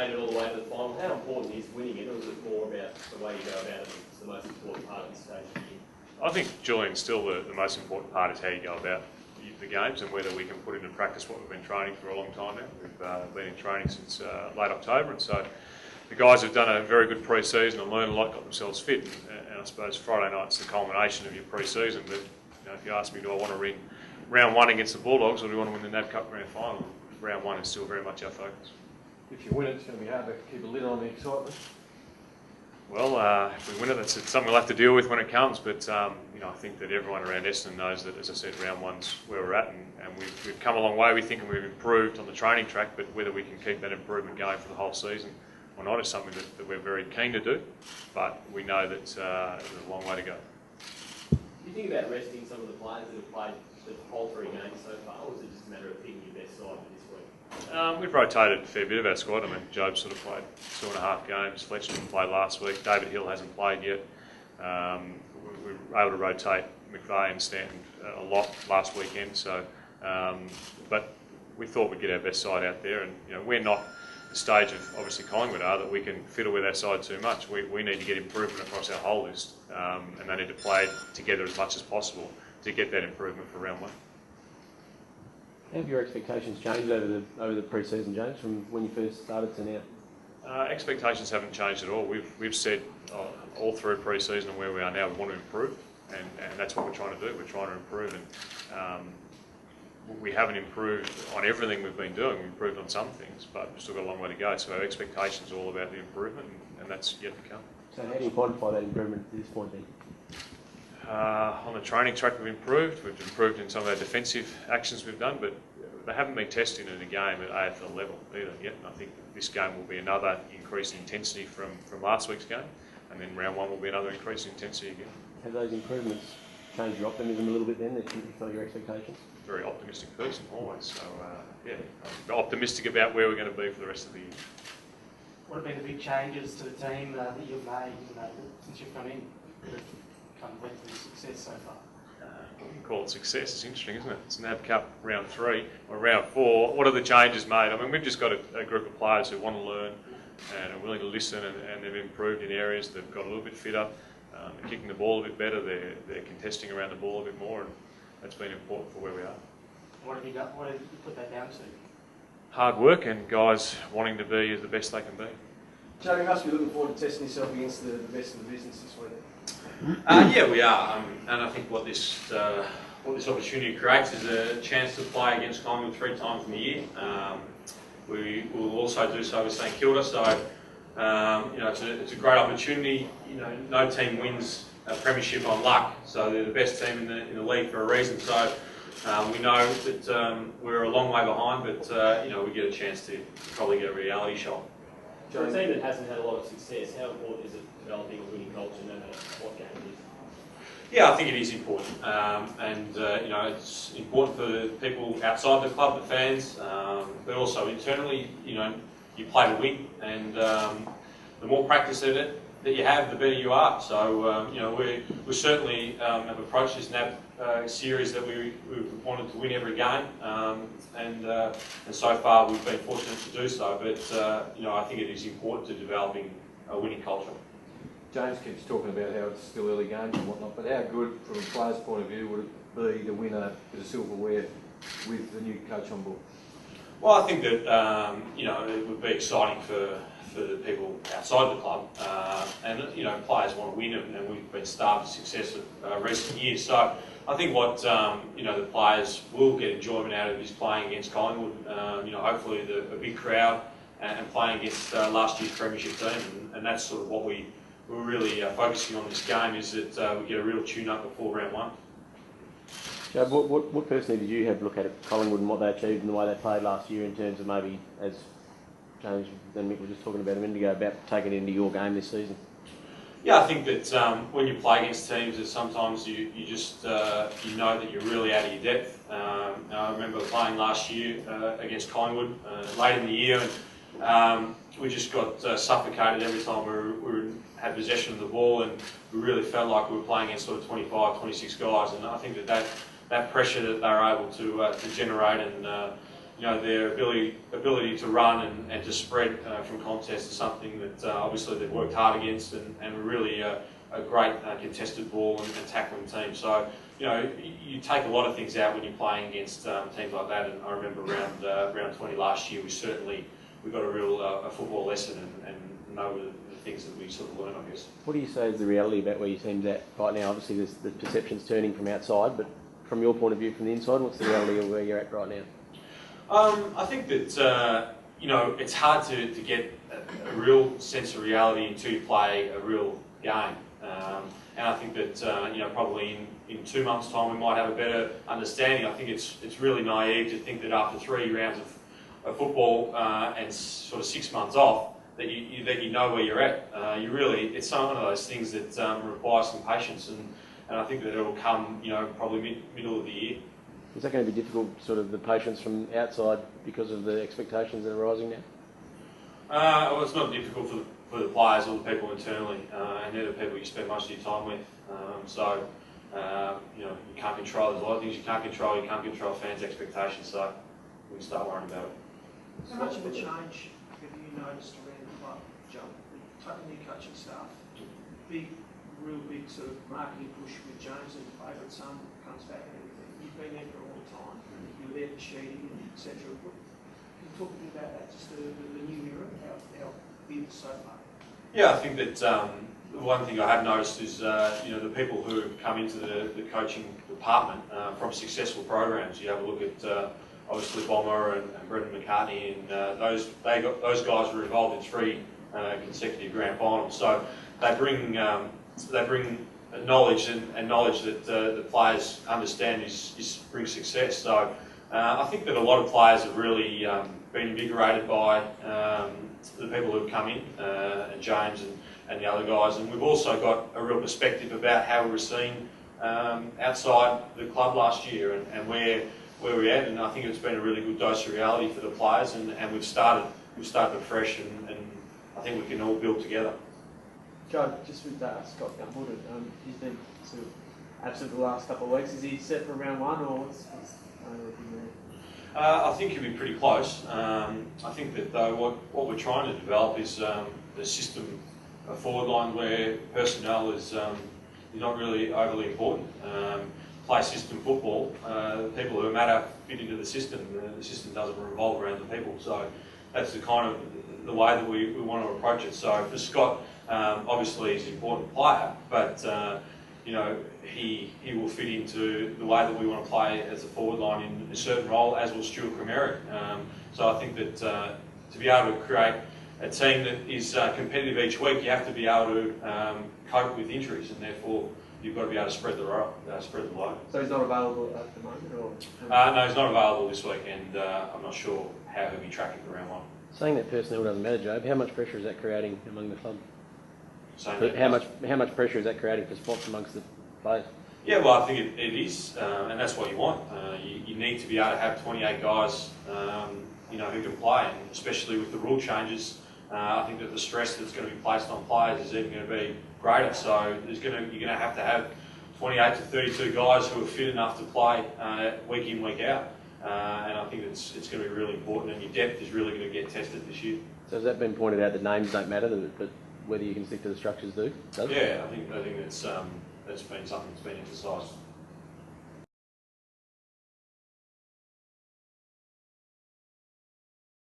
made it all the way to the final. How important is winning it, or is it more about the way you go about it? It's the most important part of this stage of the year. I think, Julian, still the most important part is how you go about the games and whether we can put into practice what we've been training for a long time now. We've been in training since late October, and so the guys have done a very good pre-season and learned a lot, got themselves fit, and I suppose Friday night's the culmination of your pre-season. But if you ask me, do I want to win round one against the Bulldogs, or do we want to win the NAB Cup Grand Final? Round one is still very much our focus. If you win it, it's going to be hard to keep a lid on the excitement. Well, if we win it, that's something we'll have to deal with when it comes. But I think that everyone around Essendon knows that, as I said, round one's where we're at, and we've come a long way. We think, and we've improved on the training track. But whether we can keep that improvement going for the whole season or not is something that we're very keen to do. But we know that there's a long way to go. Do you think about resting some of the players that have played the whole 3 games so far, or is it just a matter of picking your best side for this week? We've rotated a fair bit of our squad. I mean, Jobe sort of played 2.5 games. Fletcher didn't play last week. David Hill hasn't played yet. We were able to rotate McVeigh and Stanton a lot last weekend. So, but we thought we'd get our best side out there, and we're not the stage of obviously Collingwood are that we can fiddle with our side too much. We need to get improvement across our whole list, and they need to play together as much as possible to get that improvement for round one. Have your expectations changed over the pre-season, James, from when you first started to now? Expectations haven't changed at all. We've said all through pre-season and where we are now, we want to improve, and that's what we're trying to do. We're trying to improve, and we haven't improved on everything we've been doing. We've improved on some things, but we've still got a long way to go. So our expectations are all about the improvement, and that's yet to come. So how do you quantify that improvement at this point then? On the training track we've improved. We've improved in some of our defensive actions we've done, but they haven't been tested in a game at AFL level either yet. And I think that this game will be another increase in intensity from last week's game, and then round one will be another increase in intensity again. Have those improvements changed your optimism a little bit then, that you felt your expectations? Very optimistic person always, so yeah, I'm optimistic about where we're going to be for the rest of the year. What have been the big changes to the team that you've made since you've come in that have kind of led to success so far? You can call it success. It's interesting, isn't it? It's NAB Cup round 3 or round 4. What are the changes made? I mean, we've just got a group of players who want to learn and are willing to listen, and they've improved in areas. They've got a little bit fitter. They're kicking the ball a bit better. They're contesting around the ball a bit more, and that's been important for where we are. What have you put that down to? Hard work and guys wanting to be the best they can be. Joe, you must be looking forward to testing yourself against the best of the business this week. Yeah, we are, and I think what this opportunity creates is a chance to play against Collingwood 3 times in the year. We will also do so with St Kilda, so it's a great opportunity. No team wins a premiership on luck, so they're the best team in the league for a reason. So we know that we're a long way behind, but we get a chance to probably get a reality shot. For a team that hasn't had a lot of success, how important is it developing a winning culture no matter what game it is? Yeah, I think it is important, and it's important for the people outside the club, the fans, but also internally. You play to win, and the more practice of it that you have, the better you are. So we certainly have approached this NAB series that we wanted to win every game, and so far we've been fortunate to do so. But I think it is important to developing a winning culture. James keeps talking about how it's still early games and whatnot, but how good, from a player's point of view, would it be to win a bit of silverware with the new coach on board? Well, I think that it would be exciting for the people outside the club, and players want to win, and we've been starved of success of recent years. So I think what the players will get enjoyment out of is playing against Collingwood. Hopefully a big crowd, and playing against last year's premiership team, and that's sort of what we're really focusing on this game, is that we get a real tune-up before round one. Joe, what personally did you have to look at Collingwood and what they achieved and the way they played last year in terms of maybe, as James and Mick were just talking about a minute ago, about taking it into your game this season? Yeah, I think that when you play against teams, that sometimes you just you know that you're really out of your depth. I remember playing last year against Collingwood late in the year, and we just got suffocated every time we had possession of the ball, and we really felt like we were playing against sort of 25, 26 guys. And I think that pressure that they were able to generate and you know, their ability to run and to spread from contest is something that obviously they've worked hard against, and we're really a great contested ball and tackling team. So, you know, you take a lot of things out when you're playing against teams like that. And I remember round 20 last year, we got a real a football lesson and know the things that we sort of learn, I guess. What do you say is the reality about where your team's at right now? Obviously, there's the perception's turning from outside, but from your point of view, from the inside, what's the reality of where you're at right now? I think that you know, it's hard to get a real sense of reality until you play a real game. And I think that you know, probably in 2 months' time we might have a better understanding. I think it's really naive to think that after 3 rounds of football and sort of 6 months off that you know where you're at. It's one of those things that requires some patience, and I think that it'll come, you know, probably middle of the year. Is that going to be difficult, sort of the patience from outside because of the expectations that are rising now? Well, it's not difficult for the players or the people internally, and they're the people you spend most of your time with. You know, you can't control. There's a lot of things you can't control. You can't control fans' expectations, so we can start worrying about it. How much of a change have you noticed around the club, Joe? New coaching staff, real big sort of marketing push with James and favourite son comes back and everything. You've been there for a long time. You were there for Sheedy, etc. Can you talk a bit about that, just the new era, how big so far? Yeah, I think that one thing I have noticed is you know, the people who come into the coaching department from successful programs. You have a look at obviously Bomber and Brendan McCartney, and those guys were involved in 3 consecutive grand finals. So they bring knowledge and knowledge that the players understand brings success. So I think that a lot of players have really been invigorated by the people who have come in, and James and the other guys. And we've also got a real perspective about how we were seen outside the club last year and where we're at. And I think it's been a really good dose of reality for the players. And we've started afresh, and I think we can all build together. Joe, just with Scott Gumwood, he's been sort of absent the last couple of weeks. Is he set for round 1, or what's everything there? I think he'll be pretty close. I think that though what we're trying to develop is the system, a forward line where personnel is not really overly important. Play system football, the people who matter fit into the system. The system doesn't revolve around the people. So that's the kind of the way that we want to approach it. So for Scott, obviously he's an important player, but you know, he will fit into the way that we want to play as a forward line in a certain role, as will Stuart Cremeric. So I think that to be able to create a team that is competitive each week, you have to be able to cope with injuries, and therefore you've got to be able to spread the load. So he's not available at the moment, or? No, he's not available this week, and I'm not sure how he'll be tracking for round 1. Saying that personnel doesn't matter, Jobe, how much pressure is that creating among the club? How much pressure is that creating for spots amongst the players? Yeah, well, I think it is, and that's what you want. You need to be able to have 28 guys, you know, who can play, and especially with the rule changes, I think that the stress that's going to be placed on players is even going to be greater. So you're going to have 28 to 32 guys who are fit enough to play week in, week out, and I think it's going to be really important. And your depth is really going to get tested this year. So has that been pointed out that names don't matter, but whether you can stick to the structures do? Does it? Yeah, I think that's been something that's been emphasised